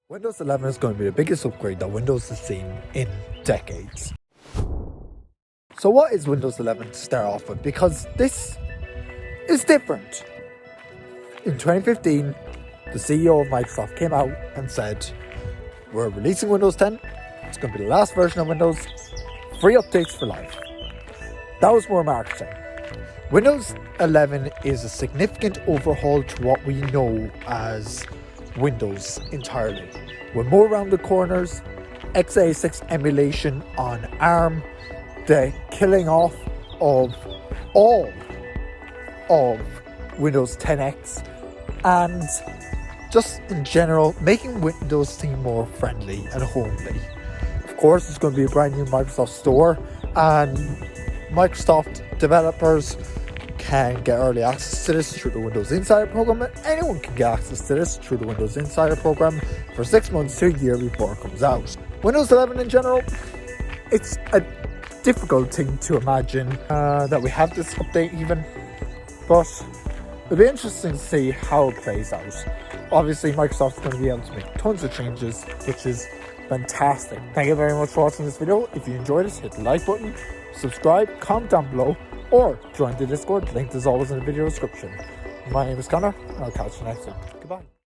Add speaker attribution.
Speaker 1: Windows 11 is going to be the biggest upgrade that Windows has seen in decades. So what is Windows 11 to start off with? Because this is different. In 2015, the CEO of Microsoft came out and said, we're releasing Windows 10, it's going to be the last version of Windows, free updates for life. That was more marketing. Windows 11 is a significant overhaul to what we know as Windows entirely. With more rounded corners, x86 emulation on ARM, the killing off of all of Windows 10X, and just in general making Windows seem more friendly and homely. Of course, there's going to be a brand new Microsoft Store, and Microsoft developers can get early access to this through the Windows Insider program, and anyone can get access to this through the Windows Insider program for 6 months to a year before it comes out. Windows 11 in general, it's a difficult thing to imagine that we have this update even, but it'll be interesting to see how it plays out. Obviously, Microsoft's going to be able to make tons of changes, which is fantastic. Thank you very much for watching this video. If you enjoyed it, hit the like button, subscribe, comment down below, or join the Discord. Link is always in the video description. My name is Connor, and I'll catch you next time. Goodbye.